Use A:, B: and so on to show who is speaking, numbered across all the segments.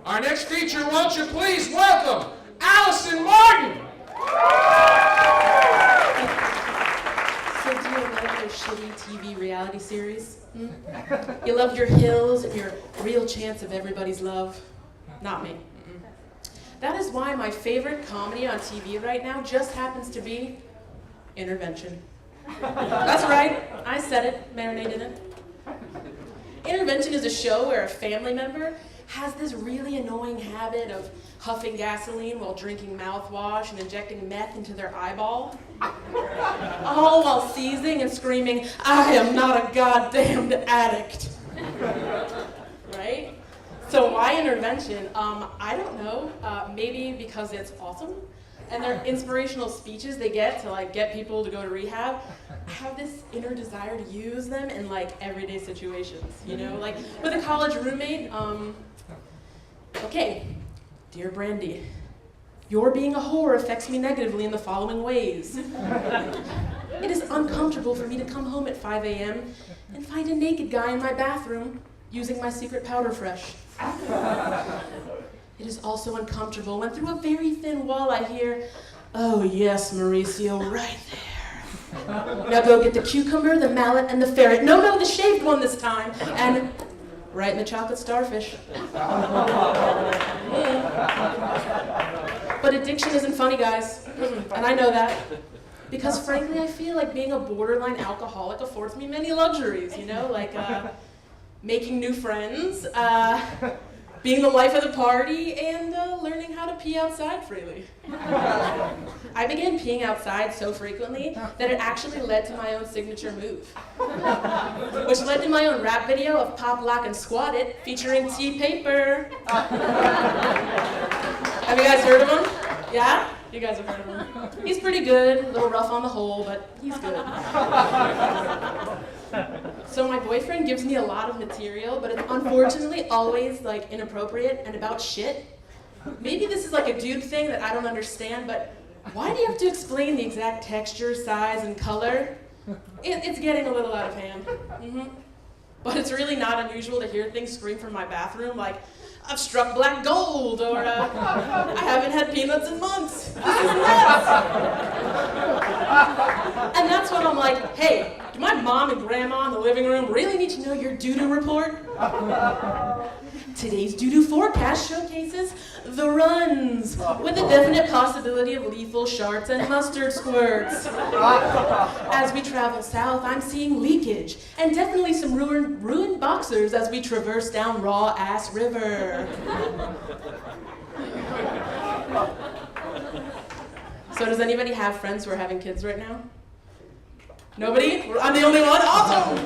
A: Our next feature, won't you please welcome Allyson Martin!
B: So do you like your shitty TV reality series? You loved your hills and your real chance of everybody's love? Not me. That is why my favorite comedy on TV right now just happens to be Intervention. That's right, I said it, marinated it. Intervention is a show where a family member has this really annoying habit of huffing gasoline while drinking mouthwash and injecting meth into their eyeball. All while seizing and screaming, "I am not a goddamned addict." Right? So why Intervention? I don't know. Maybe because it's awesome. And their inspirational speeches they get to get people to go to rehab have this inner desire to use them in everyday situations, like with a college roommate. Okay, dear Brandy, your being a whore affects me negatively in the following ways. It is uncomfortable for me to come home at 5 a.m. and find a naked guy in my bathroom using my secret powder fresh. It is also uncomfortable when through a very thin wall I hear, "Oh yes, Mauricio, right there. Now go get the cucumber, the mallet, and the ferret. No, the shaved one this time. And right in the chocolate starfish." But addiction isn't funny, guys. And I know that. Because frankly, I feel like being a borderline alcoholic affords me many luxuries, making new friends, being the life of the party, and learning how to pee outside freely. I began peeing outside so frequently that it actually led to my own signature move, which led to my own rap video of Pop, Lock, and Squat It featuring T-Paper. Have you guys heard of him? Yeah? You guys have heard of him. He's pretty good, a little rough on the whole, but he's good. So my boyfriend gives me a lot of material, but it's unfortunately always inappropriate and about shit. Maybe this is a dude thing that I don't understand, but why do you have to explain the exact texture, size, and color? It's getting a little out of hand. But it's really not unusual to hear things scream from my bathroom like, "I've struck black gold," or "I haven't had peanuts in months. This is nuts." And that's when I'm like, "Hey, do my mom and grandma in the living room really need to know your doo-doo report?" Today's doo-doo forecast showcases the runs, with a definite possibility of lethal sharts and mustard squirts. As we travel south, I'm seeing leakage, and definitely some ruined boxers as we traverse down Raw Ass River. So does anybody have friends who are having kids right now? Nobody? I'm the only one? Awesome!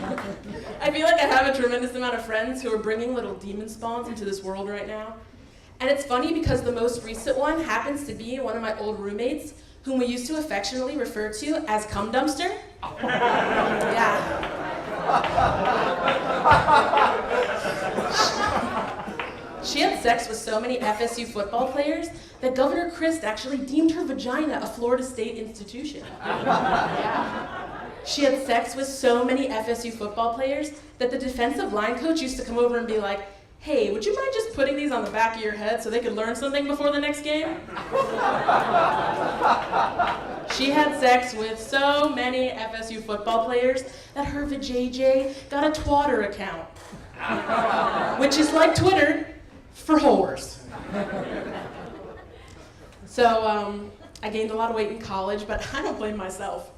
B: I feel like I have a tremendous amount of friends who are bringing little demon spawns into this world right now. And it's funny because the most recent one happens to be one of my old roommates, whom we used to affectionately refer to as Cum Dumpster. Yeah. She had sex with so many FSU football players that Governor Christ actually deemed her vagina a Florida State institution. Yeah. She had sex with so many FSU football players that the defensive line coach used to come over and be like, "Hey, would you mind just putting these on the back of your head so they could learn something before the next game?" She had sex with so many FSU football players that her vajayjay got a Twitter account, which is like Twitter for whores. So I gained a lot of weight in college, but I don't blame myself.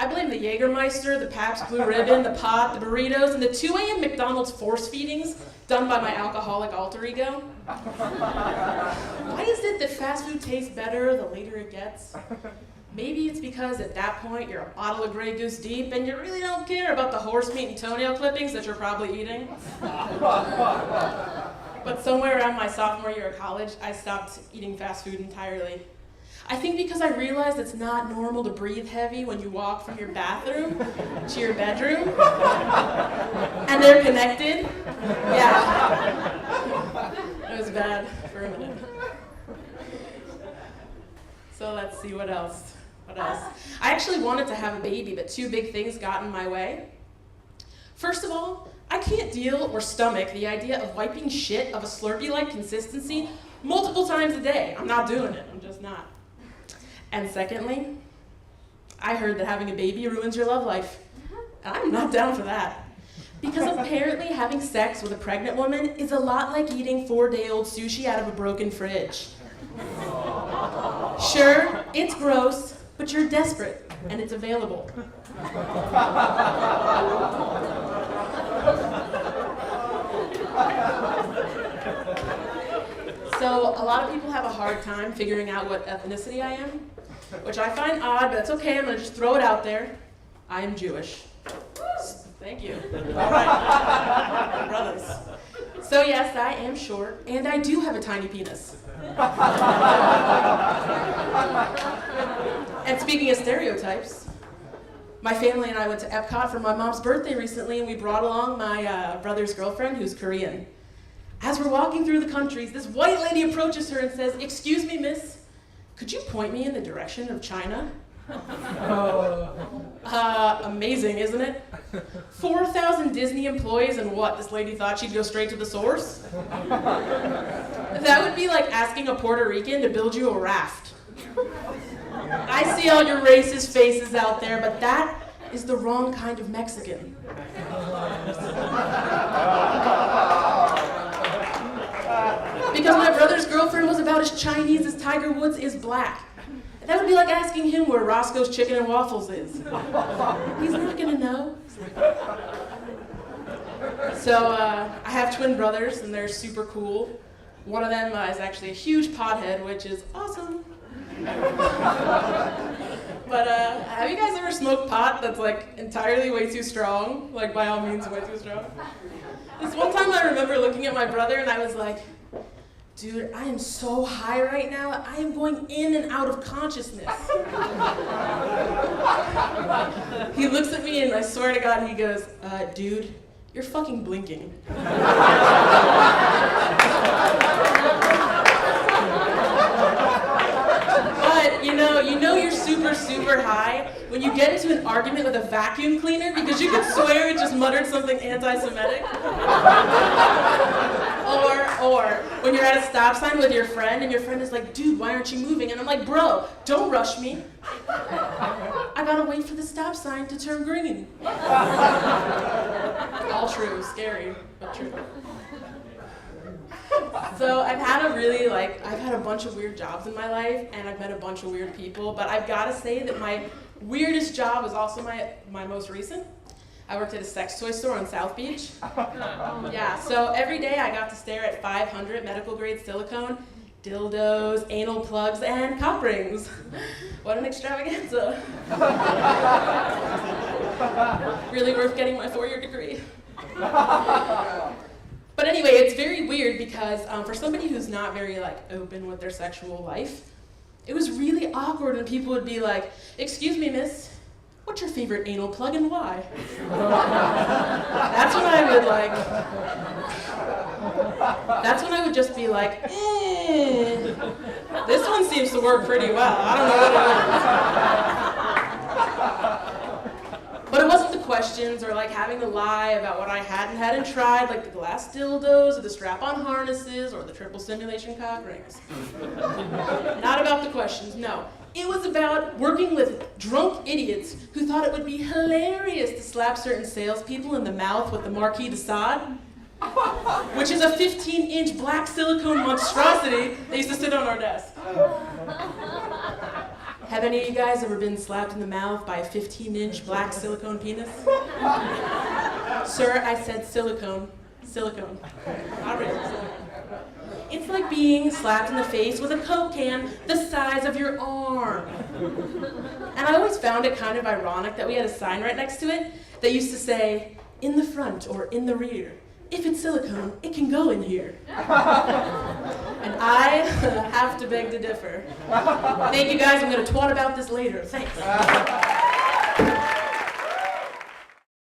B: I blame the Jägermeister, the Pabst Blue Ribbon, the pot, the burritos, and the 2 a.m. McDonald's force feedings done by my alcoholic alter ego. Why is it that fast food tastes better the later it gets? Maybe it's because at that point you're a bottle of Grey Goose deep and you really don't care about the horse meat and toenail clippings that you're probably eating. But somewhere around my sophomore year of college, I stopped eating fast food entirely. I think because I realized it's not normal to breathe heavy when you walk from your bathroom to your bedroom. And they're connected. Yeah. It was bad for a minute. So let's see, what else? I actually wanted to have a baby, but 2 big things got in my way. First of all, I can't deal or stomach the idea of wiping shit of a Slurpee-like consistency multiple times a day. I'm not doing it, I'm just not. And secondly, I heard that having a baby ruins your love life. And I'm not down for that. Because apparently having sex with a pregnant woman is a lot like eating 4-day-old sushi out of a broken fridge. Sure, it's gross, but you're desperate, and it's available. So a lot of people have a hard time figuring out what ethnicity I am, which I find odd, but that's okay, I'm gonna just throw it out there. I am Jewish. Thank you. All right, brothers. So yes, I am short, and I do have a tiny penis. And speaking of stereotypes, my family and I went to Epcot for my mom's birthday recently, and we brought along my brother's girlfriend, who's Korean. As we're walking through the countries, this white lady approaches her and says, "Excuse me, miss, could you point me in the direction of China?" Amazing, isn't it? 4,000 Disney employees, and what? This lady thought she'd go straight to the source? That would be like asking a Puerto Rican to build you a raft. I see all your racist faces out there, but that is the wrong kind of Mexican. Because my brother's girlfriend was about as Chinese as Tiger Woods is black. That would be like asking him where Roscoe's Chicken and Waffles is. He's not gonna know. So I have twin brothers, and they're super cool. One of them is actually a huge pothead, which is awesome. But have you guys ever smoked pot that's like entirely way too strong? Like by all means way too strong? This one time I remember looking at my brother and I was like, dude, I am so high right now, I am going in and out of consciousness. He looks at me and I swear to God, he goes, dude, you're fucking blinking. But you know you're super high when you get into an argument with a vacuum cleaner because you could swear it just muttered something anti-Semitic. Or when you're at a stop sign with your friend and your friend is like, dude, why aren't you moving? And I'm like, bro, don't rush me. I gotta wait for the stop sign to turn green. All true, scary, but true. So I've had a bunch of weird jobs in my life, and I've met a bunch of weird people, but I've gotta say that my weirdest job was also my most recent. I worked at a sex toy store on South Beach. Yeah, so every day I got to stare at 500 medical grade silicone, dildos, anal plugs, and cock rings. What an extravaganza. Really worth getting my 4-year degree. But anyway, it's very weird because for somebody who's not very open with their sexual life, it was really awkward when people would be like, "Excuse me, miss, what's your favorite anal plug and why?" That's when I would just be like, this one seems to work pretty well. I don't know what it is. But it wasn't the questions or having to lie about what I hadn't tried, like the glass dildos or the strap-on harnesses or the triple simulation cock rings. Not about the questions, no. It was about working with drunk idiots who thought it would be hilarious to slap certain salespeople in the mouth with the Marquis de Sade, which is a 15-inch black silicone monstrosity that used to sit on our desk. Have any of you guys ever been slapped in the mouth by a 15-inch black silicone penis? Sir, I said silicone. Silicone. Not real silicone. It's like being slapped in the face with a Coke can the size of your arm. And I always found it kind of ironic that we had a sign right next to it that used to say, "In the front or in the rear. If it's silicone, it can go in here." And I have to beg to differ. Thank you guys, I'm gonna twat about this later. Thanks.